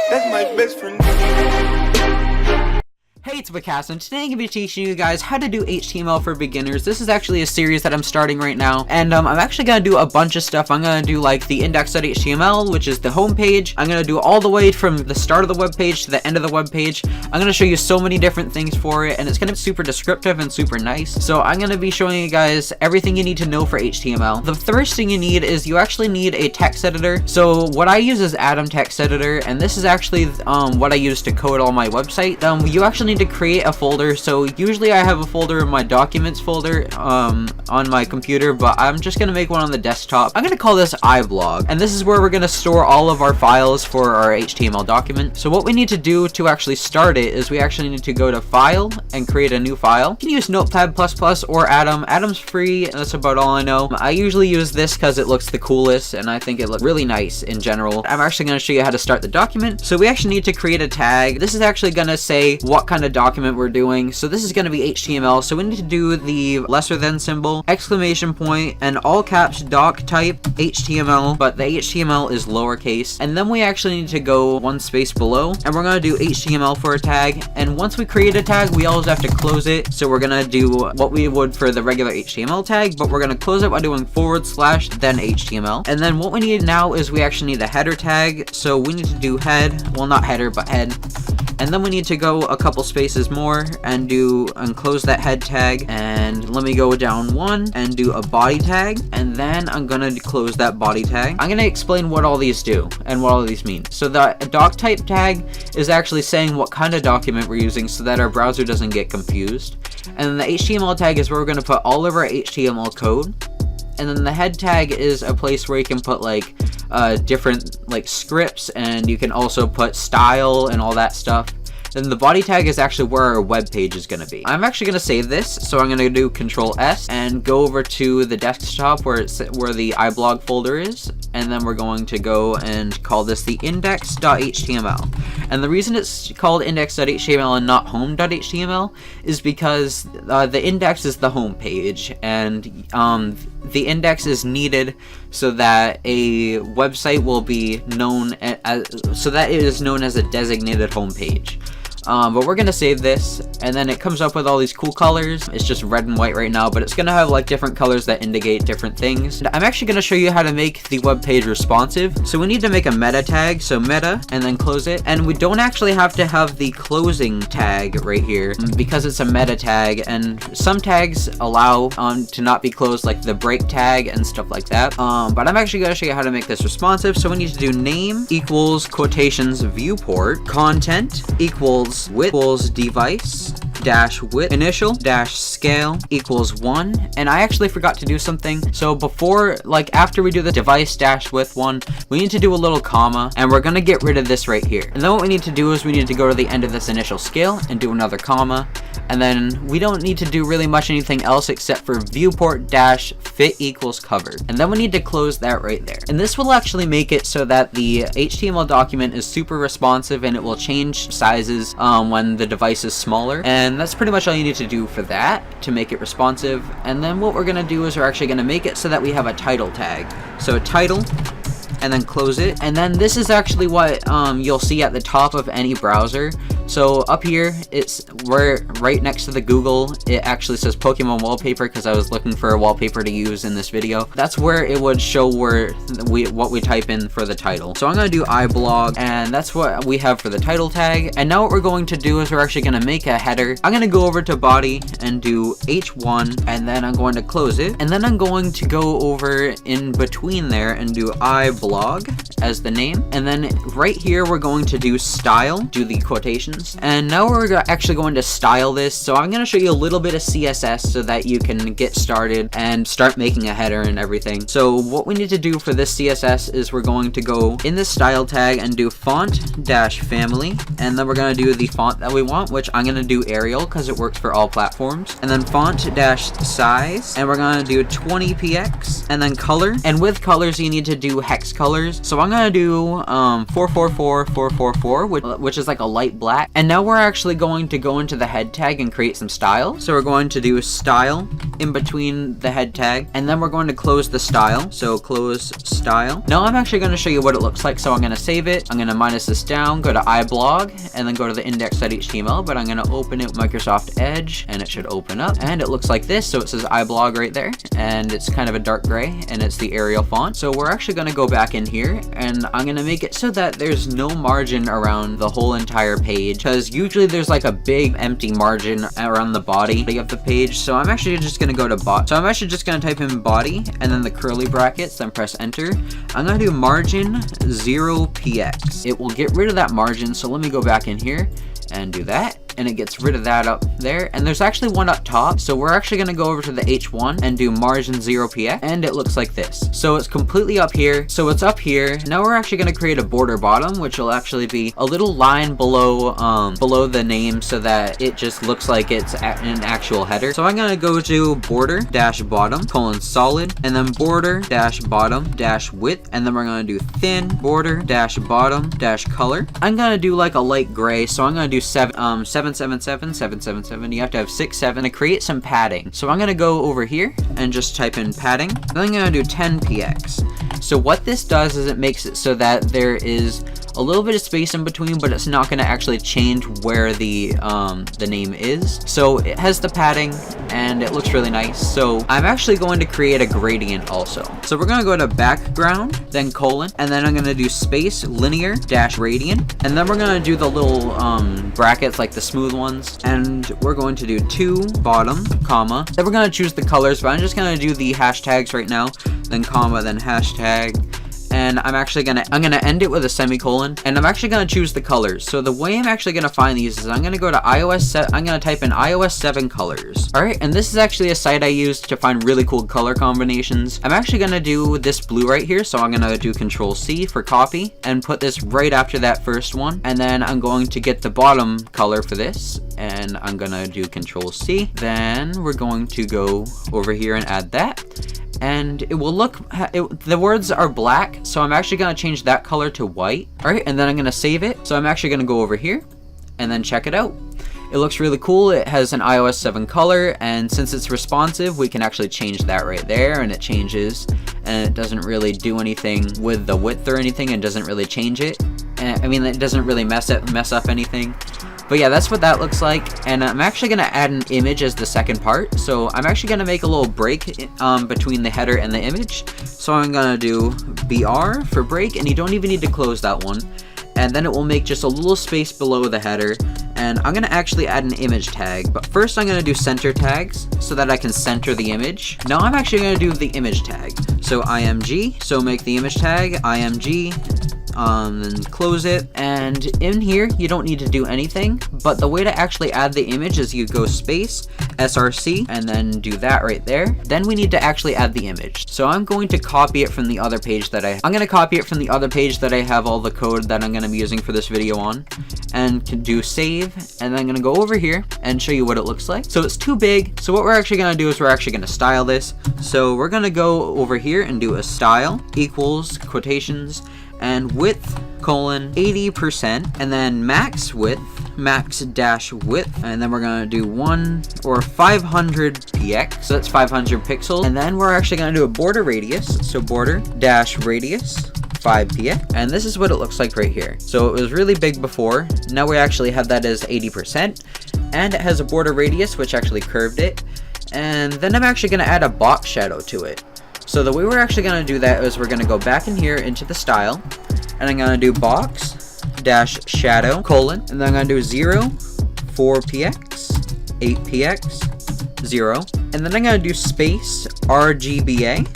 That's my best friend. Hey, it's Bacast, and today I'm going to be teaching you guys how to do HTML for beginners. This is actually a series that I'm starting right now, and I'm actually going to do a bunch of stuff. I'm going to do like the index.html, which is the home page. I'm going to do all the way from the start of the web page to the end of the web page. I'm going to show you so many different things for it, and it's going to be super descriptive and super nice. So I'm going to be showing you guys everything you need to know for HTML. The first thing you need is you actually need a text editor. So what I use is Atom Text Editor, and this is actually what I use to code all my website. You actually need to create a folder. So usually I have a folder in my documents folder on my computer, but I'm just gonna make one on the desktop. I'm gonna call this iBlog, and this is where we're gonna store all of our files for our HTML document. So what we need to do to actually start it is we actually need to go to File and create a new file. You can use Notepad++ or Atom. Atom's free, and that's about all I know. I usually use this because it looks the coolest, and I think it looks really nice in general. I'm actually gonna show you how to start the document. So we actually need to create a tag. This is actually gonna say what kind of document we're doing. So this is going to be HTML, so we need to do the lesser than symbol, exclamation point, and all caps doc type HTML, but the HTML is lowercase. And then we actually need to go one space below, and we're going to do HTML for a tag. And once we create a tag, we always have to close it. So we're going to do what we would for the regular HTML tag, but we're going to close it by doing / then HTML. And then what we need now is we actually need a header tag. So we need to do head, well, not header, but head. And then we need to go a couple spaces more and close that head tag, and let me go down one and do a body tag, and then I'm gonna close that body tag. I'm gonna explain what all these do and what all these mean. So the doc type tag is actually saying what kind of document we're using so that our browser doesn't get confused. And the HTML tag is where we're gonna put all of our HTML code. And then the head tag is a place where you can put like different like scripts, and you can also put style and all that stuff. Then the body tag is actually where our web page is going to be. I'm actually going to save this, so I'm going to do Control-S and go over to the desktop where the iBlog folder is, and then we're going to go and call this the index.html. And the reason it's called index.html and not home.html is because the index is the home page, and the index is needed so that a website will be known as, so that it is known as a designated home page. But we're gonna save this, and then it comes up with all these cool colors. It's just red and white right now, but it's gonna have like different colors that indicate different things. I'm actually gonna show you how to make the web page responsive. So we need to make a meta tag, so meta, and then close it. And we don't actually have to have the closing tag right here because it's a meta tag, and some tags allow to not be closed, like the break tag and stuff like that. But I'm actually gonna show you how to make this responsive. So we need to do name equals quotations viewport, content equals width equals device dash width initial dash scale equals 1. And I actually forgot to do something. So before, like after we do the device dash width 1, we need to do a little comma, and we're gonna get rid of this right here. And then what we need to do is we need to go to the end of this initial scale and do another comma. And then we don't need to do really much anything else except for viewport dash fit equals covered. And then we need to close that right there. And this will actually make it so that the HTML document is super responsive, and it will change sizes when the device is smaller. And that's pretty much all you need to do for that to make it responsive. And then what we're gonna do is we're actually gonna make it so that we have a title tag. So title, and then close it. And then this is actually what you'll see at the top of any browser. So up here, we're right next to the Google. It actually says Pokemon wallpaper because I was looking for a wallpaper to use in this video. That's where it would show what we type in for the title. So I'm gonna do iBlog, and that's what we have for the title tag. And now what we're going to do is we're actually gonna make a header. I'm gonna go over to body and do h1, and then I'm going to close it. And then I'm going to go over in between there and do iBlog as the name. And then right here, we're going to do style, do the quotations. And now we're actually going to style this. So I'm going to show you a little bit of CSS so that you can get started and start making a header and everything. So what we need to do for this CSS is we're going to go in this style tag and do font dash family, and then we're going to do the font that we want, which I'm going to do Arial because it works for all platforms. And then font dash size, and we're going to do 20px, and then color. And with colors, you need to do hex colors. So I'm going to do 444444, which is like a light black. And now we're actually going to go into the head tag and create some style. So we're going to do style in between the head tag, and then we're going to close the style. So close style. Now I'm actually going to show you what it looks like. So I'm going to save it. I'm going to minus this down, go to iBlog, and then go to the index.html, but I'm going to open it with Microsoft Edge, and it should open up, and it looks like this. So it says iBlog right there, and it's kind of a dark gray, and it's the Arial font. So we're actually going to go back in here, and I'm going to make it so that there's no margin around the whole entire page, because usually there's like a big empty margin around the body of the page. So I'm actually just going to go to so I'm actually just going to type in body and then the curly brackets, then press enter. I'm going to do margin 0px. It will get rid of that margin. So let me go back in here and do that, and it gets rid of that up there. And there's actually one up top, so we're actually going to go over to the H1 and do margin 0px, and it looks like this. So it's completely up here, so it's up here. Now we're actually going to create a border bottom, which will actually be a little line below below the name, so that it just looks like it's an actual header. So I'm going to go to border dash bottom colon solid, and then border dash bottom dash width, and then we're going to do thin border dash bottom dash color. I'm going to do like a light gray, so I'm going to do 777. You have to have 6, 7 to create some padding. So I'm going to go over here and just type in padding. Then I'm going to do 10px. So what this does is it makes it so that there is a little bit of space in between, but it's not going to actually change where the name is. So it has the padding and it looks really nice. So I'm actually going to create a gradient also. So we're going to go to background, then colon, and then I'm going to do space linear dash radiant, and then we're going to do the little brackets like the smooth ones, and we're going to do 2 bottom comma. Then we're going to choose the colors, but I'm just going to do the hashtags right now, then comma, then hashtag. And I'm gonna end it with a semicolon, and I'm actually gonna choose the colors. So the way I'm actually gonna find these is I'm gonna go to I'm gonna type in iOS 7 colors. All right, and this is actually a site I use to find really cool color combinations. I'm actually gonna do this blue right here, so I'm gonna do Control C for copy and put this right after that first one, and then I'm going to get the bottom color for this, and I'm gonna do Control C. Then we're going to go over here and add that. And it will look, the words are black, so I'm actually going to change that color to white. All right, and then I'm going to save it. So I'm actually going to go over here and then check it out. It looks really cool. It has an iOS 7 color, and since it's responsive, we can actually change that right there, and it changes, and it doesn't really do anything with the width or anything, and doesn't really change it. I mean, it doesn't really mess up anything. But yeah, that's what that looks like, and I'm actually going to add an image as the second part. So I'm actually going to make a little break between the header and the image. So I'm going to do BR for break, and you don't even need to close that one. And then it will make just a little space below the header, and I'm going to actually add an image tag. But first I'm going to do center tags so that I can center the image. Now I'm actually going to do the image tag. So IMG, so make the image tag IMG. Then close it, and in here you don't need to do anything, but the way to actually add the image is you go space src and then do that right there. Then we need to actually add the image, so I'm going to copy it from the other page that I have all the code that I'm going to be using for this video on, and to do save, and then I'm going to go over here and show you what it looks like. So it's too big, so what we're actually going to do is we're actually going to style this. So we're going to go over here and do a style equals quotations and width colon 80%, and then max width, max dash width, and then we're gonna do 500px, so that's 500 pixels, and then we're actually gonna do a border radius, so border dash radius 5px, and this is what it looks like right here. So it was really big before, now we actually have that as 80%, and it has a border radius which actually curved it, and then I'm actually gonna add a box shadow to it. So the way we're actually going to do that is we're going to go back in here into the style, and I'm going to do box dash shadow colon, and then I'm going to do 0, 4px, 8px, 0, and then I'm going to do space RGBA,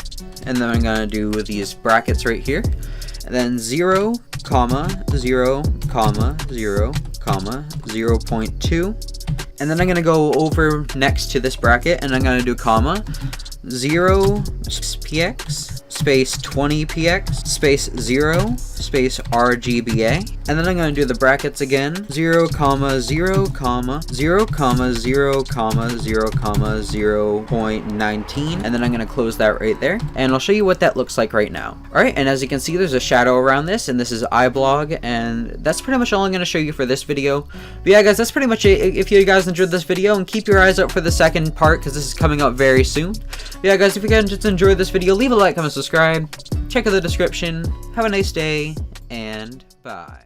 and then I'm going to do these brackets right here, and then 0, comma, 0, comma, 0, comma, 0.2, and then I'm going to go over next to this bracket, and I'm going to do comma, 0px space 20px space 0 space RGBA, And then I'm going to do the brackets again. 0, 0, 0, 0, 0, 0.19. And then I'm going to close that right there. And I'll show you what that looks like right now. Alright, and as you can see, there's a shadow around this, and this is iBlog, and that's pretty much all I'm going to show you for this video. But yeah, guys, that's pretty much it. If you guys enjoyed this video, and keep your eyes out for the second part, because this is coming out very soon. But yeah, guys, if you guys just enjoyed this video, leave a like, comment, subscribe, check out the description. Have a nice day, and bye.